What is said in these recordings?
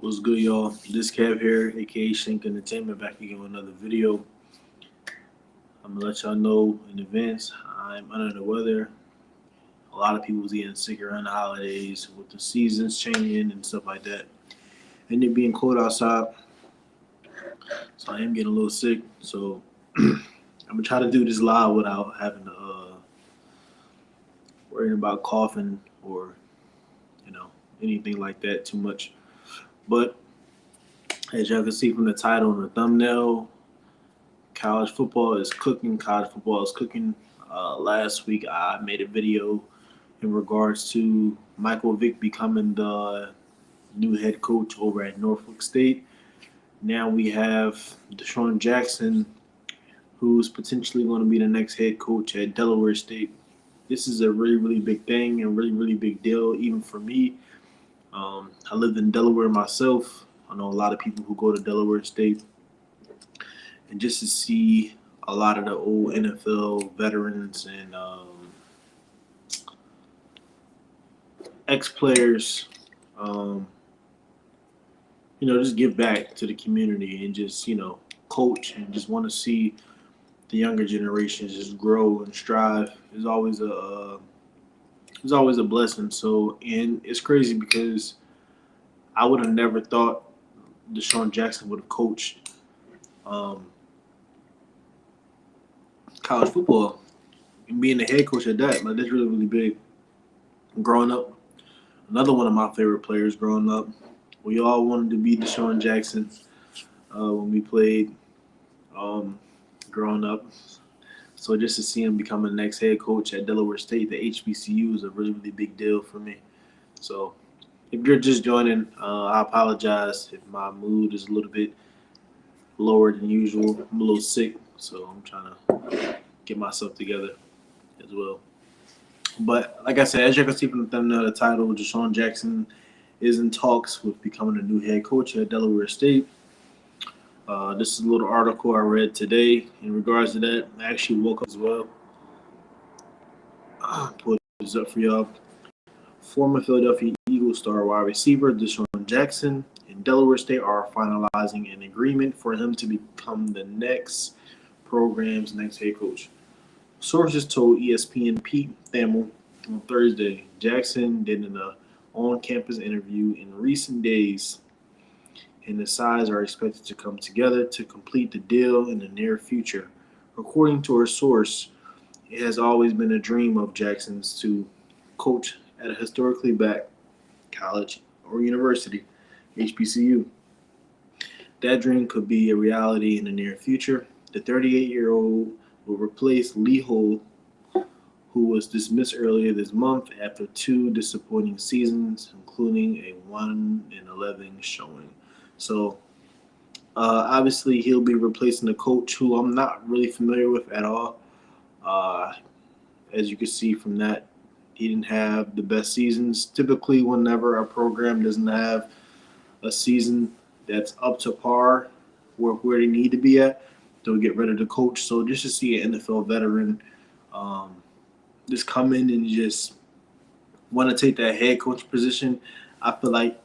What's good, y'all? This Cav here, aka Shank Entertainment, back again with another video. I'm gonna let y'all know in advance I'm under the weather. A lot of people's getting sick around the holidays with the seasons changing and stuff like that, and it being cold outside. So I am getting a little sick. So I'm gonna try to do this live without having to worrying about coughing or anything like that too much. But as y'all can see from the title and the thumbnail, college football is cooking. College football is cooking. Last week I made a video in regards to Michael Vick becoming the new head coach over at Norfolk State. Now we have DeSean Jackson, who's potentially going to be the next head coach at Delaware State. This is a really, really big thing and really, really big deal, even for me. I lived in Delaware myself. I know a lot of people who go to Delaware State. And just to see a lot of the old NFL veterans and ex-players, just give back to the community and just, coach and just want to see the younger generations just grow and strive is always a blessing. So, and it's crazy because I would have never thought DeSean Jackson would have coached college football and being the head coach at that. Like, that's really, really big. Growing up, another one of my favorite players growing up, we all wanted to be DeSean Jackson when we played growing up. So just to see him become the next head coach at Delaware State, the HBCU, is a really, really big deal for me. So if you're just joining, I apologize if my mood is a little bit lower than usual. I'm a little sick, so I'm trying to get myself together as well. But like I said, as you can see from the thumbnail, the title, DeSean Jackson is in talks with becoming the new head coach at Delaware State. This is a little article I read today in regards to that. I actually woke up as well. Pull this up for y'all. Former Philadelphia Eagles star wide receiver DeSean Jackson and Delaware State are finalizing an agreement for him to become the next program's next head coach. Sources told ESPN Pete Thamel on Thursday Jackson did an on-campus interview in recent days, and the sides are expected to come together to complete the deal in the near future. According to her source, it has always been a dream of Jackson's to coach at a historically black college or university, HBCU. That dream could be a reality in the near future. The 38-year-old will replace Lee Hull, who was dismissed earlier this month after 2 disappointing seasons, including a 1-11 showing. So, obviously, he'll be replacing a coach who I'm not really familiar with at all. As you can see from that, he didn't have the best seasons. Typically, whenever a program doesn't have a season that's up to par where they need to be at, they'll get rid of the coach. So just to see an NFL veteran just come in and just want to take that head coach position, I feel like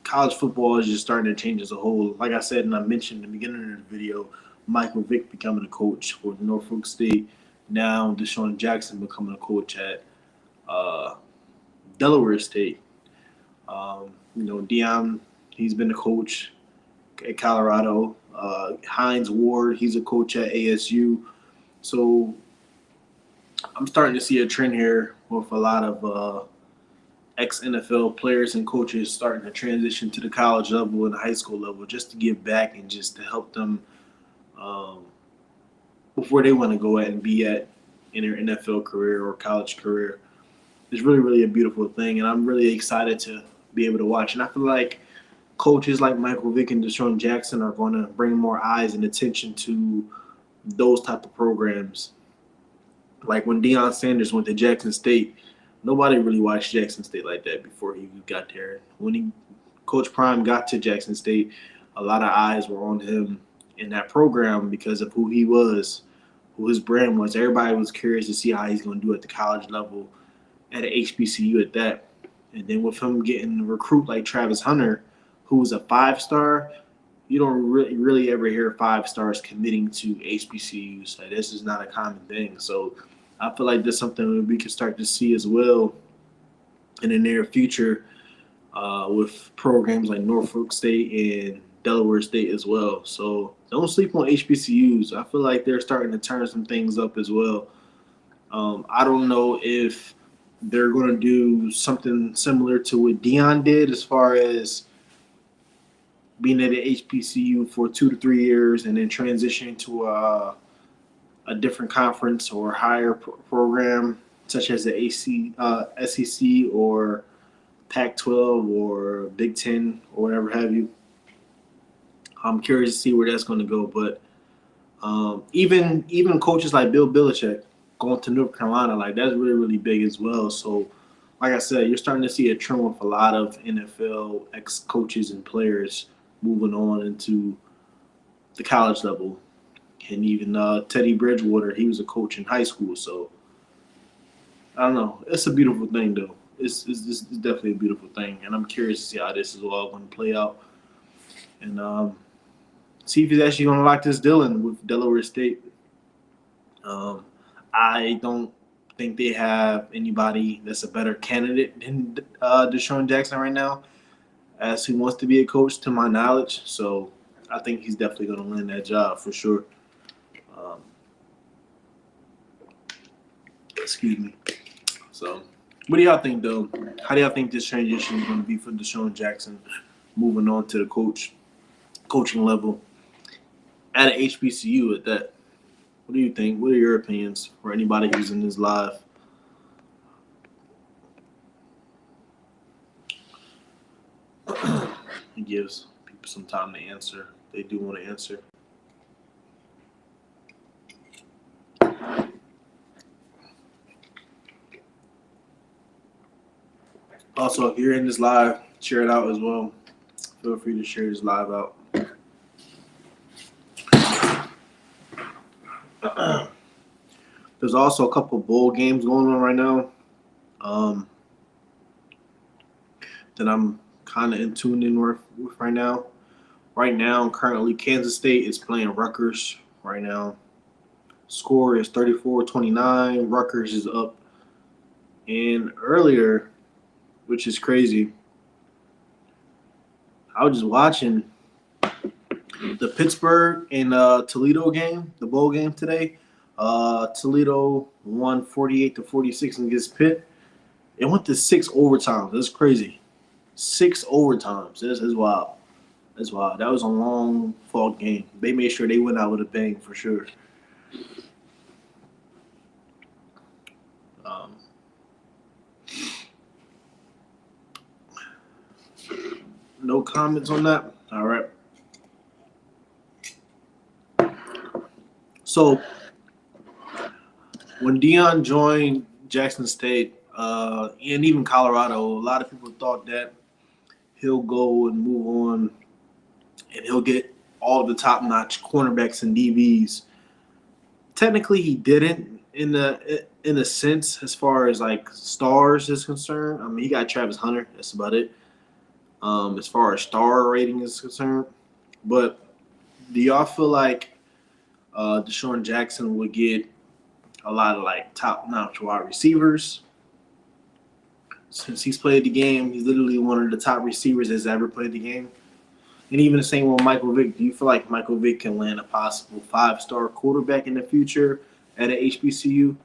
college football is just starting to change as a whole. Like I said, and I mentioned in the beginning of the video, Michael Vick becoming a coach for Norfolk State. Now DeSean Jackson becoming a coach at Delaware State. Deion, he's been a coach at Colorado. Hines Ward, he's a coach at ASU. So I'm starting to see a trend here with a lot of ex-NFL players and coaches starting to transition to the college level and the high school level just to give back and just to help them before they want to go at and be at in their NFL career or college career. It's really, really a beautiful thing, and I'm really excited to be able to watch. And I feel like coaches like Michael Vick and DeSean Jackson are going to bring more eyes and attention to those type of programs. Like when Deion Sanders went to Jackson State, nobody really watched Jackson State like that before he got there. When Coach Prime got to Jackson State, a lot of eyes were on him in that program because of who he was, who his brand was. Everybody was curious to see how he's going to do at the college level at an HBCU at that. And then with him getting a recruit like Travis Hunter, who's a 5-star, you don't really ever hear 5-stars committing to HBCUs. Like, this is not a common thing. So I feel like that's something that we can start to see as well in the near future with programs like Norfolk State and Delaware State as well. So don't sleep on HBCUs. I feel like they're starting to turn some things up as well. I don't know if they're going to do something similar to what DeSean did as far as being at the HBCU for 2 to 3 years and then transitioning to a different conference or higher program, such as the SEC or Pac-12 or Big Ten or whatever have you. I'm curious to see where that's going to go. But even coaches like Bill Belichick going to North Carolina, like, that's really, really big as well. So, like I said, you're starting to see a trend with a lot of NFL ex-coaches and players moving on into the college level. And even Teddy Bridgewater, he was a coach in high school. So, I don't know. It's a beautiful thing, though. It's definitely a beautiful thing. And I'm curious to see how this is all going to play out. And see if he's actually going to lock this deal in with Delaware State. I don't think they have anybody that's a better candidate than DeSean Jackson right now, as he wants to be a coach, to my knowledge. So I think he's definitely going to win that job for sure. Excuse me. So what do y'all think, though? How do y'all think this transition is going to be for DeSean Jackson moving on to the coaching level at an HBCU at that? What do you think? What are your opinions for anybody who's in this live? It gives people some time to answer. They do want to answer. Also, if you're in this live, share it out as well. Feel free to share this live out. There's also a couple bowl games going on right now that I'm kind of in tune in with right now. Right now, currently, Kansas State is playing Rutgers right now. Score is 34-29. Rutgers is up. And earlier, which is crazy, I was just watching the Pittsburgh and Toledo game, the bowl game today. Toledo won 48-46 against Pitt. It went to 6 overtimes. That's crazy. 6 overtimes. This is wild. That's wild. That was a long fought game. They made sure they went out with a bang for sure. No comments on that? All right. So, when DeSean joined Jackson State and even Colorado, a lot of people thought that he'll go and move on and he'll get all the top-notch cornerbacks and DBs. Technically, he didn't in a sense as far as, like, stars is concerned. I mean, he got Travis Hunter. That's about it. As far as star rating is concerned. But do y'all feel like DeSean Jackson would get a lot of, like, top-notch wide receivers? Since he's played the game, he's literally one of the top receivers that's ever played the game. And even the same with Michael Vick. Do you feel like Michael Vick can land a possible 5-star quarterback in the future at an HBCU?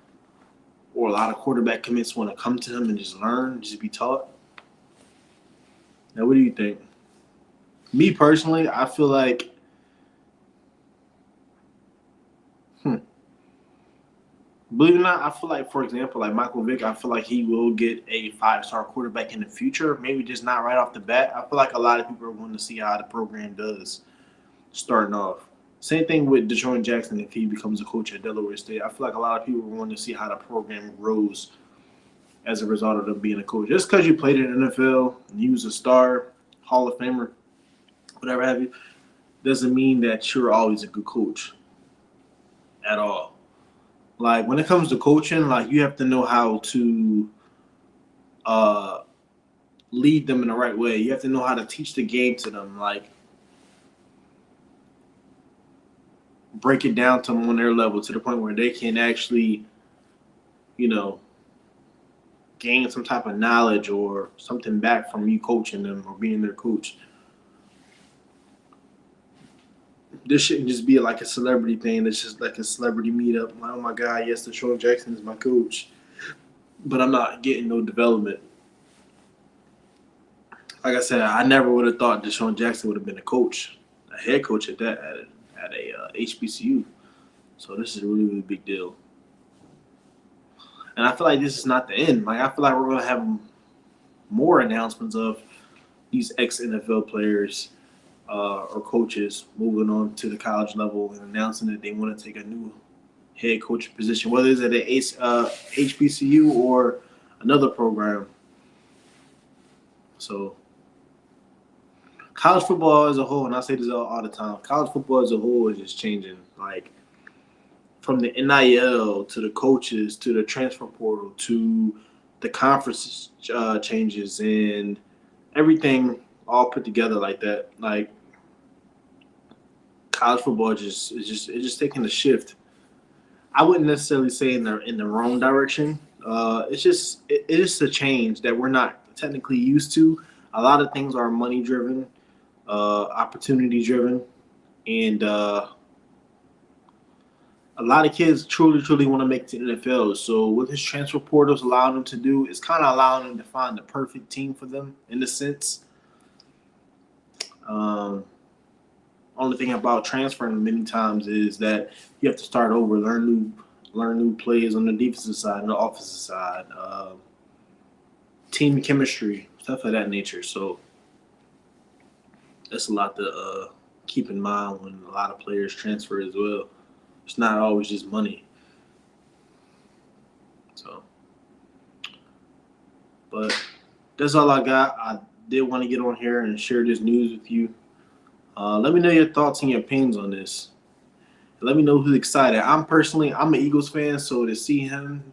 Or a lot of quarterback commits want to come to him and just learn, just be taught? Now, what do you think? Me personally, I feel like believe it or not, I feel like, for example, like Michael Vick, I feel like he will get a 5-star quarterback in the future. Maybe just not right off the bat. I feel like a lot of people are wanting to see how the program does starting off. Same thing with DeSean Jackson if he becomes a coach at Delaware State. I feel like a lot of people are wanting to see how the program grows as a result of them being a coach. Just because you played in the NFL and you was a star, Hall of Famer, whatever have you, doesn't mean that you're always a good coach at all. Like, when it comes to coaching, like, you have to know how to lead them in the right way. You have to know how to teach the game to them, like break it down to them on their level to the point where they can actually, gain some type of knowledge or something back from you coaching them or being their coach. This shouldn't just be like a celebrity thing. It's just like a celebrity meetup. Like, oh my God, yes, DeSean Jackson is my coach, but I'm not getting no development. Like I said, I never would have thought DeSean Jackson would have been a coach, a head coach at that at a HBCU. So this is a really, really big deal. And I feel like this is not the end. Like, I feel like we're gonna have more announcements of these ex-NFL players or coaches moving on to the college level and announcing that they want to take a new head coach position, whether it's at a HBCU or another program. So college football as a whole, and I say this all the time, college football as a whole is just changing. Like, from the NIL to the coaches to the transfer portal to the conference changes and everything all put together like that. Like, college football is just taking a shift. I wouldn't necessarily say in the wrong direction. It's just a change that we're not technically used to. A lot of things are money driven, opportunity driven, and a lot of kids truly want to make it to the NFL. So what his transfer portals allowing them to do is kind of allowing them to find the perfect team for them in a sense. Only thing about transferring many times is that you have to start over, learn new plays on the defensive side and the offensive side, team chemistry, stuff of that nature. So that's a lot to keep in mind when a lot of players transfer as well. It's not always just money. So, but that's all I got. I did want to get on here and share this news with you. Let me know your thoughts and your opinions on this. Let me know who's excited. I'm an Eagles fan, so to see him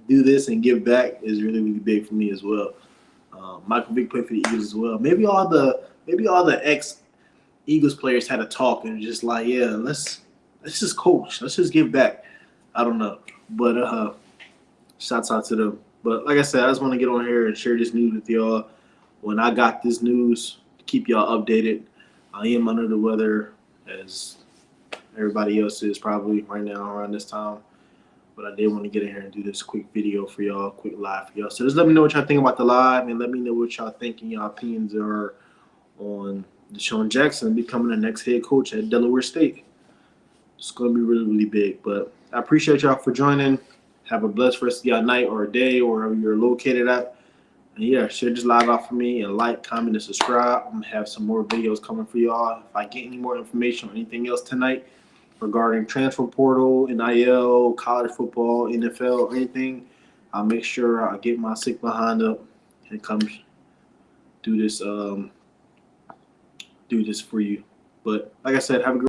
do this and give back is really, really big for me as well. Michael Vick played for the Eagles as well. Maybe all the ex-Eagles players had a talk and just like, yeah, let's just coach. Let's just give back. I don't know. But shouts out to them. But like I said, I just want to get on here and share this news with y'all. When I got this news, keep y'all updated. I am under the weather, as everybody else is probably right now around this time. But I did want to get in here and do this quick video for y'all, quick live for y'all. So just let me know what y'all think about the live, and let me know what y'all think and y'all opinions are on DeSean Jackson becoming the next head coach at Delaware State. It's going to be really, really big. But I appreciate y'all for joining. Have a blessed rest of y'all night or day or wherever you're located at. And yeah, share this live out for me and like, comment, and subscribe. I'm going to have some more videos coming for y'all. If I get any more information or anything else tonight regarding transfer portal, NIL, college football, NFL, or anything, I'll make sure I get my sick behind up and come do this for you. But like I said, have a great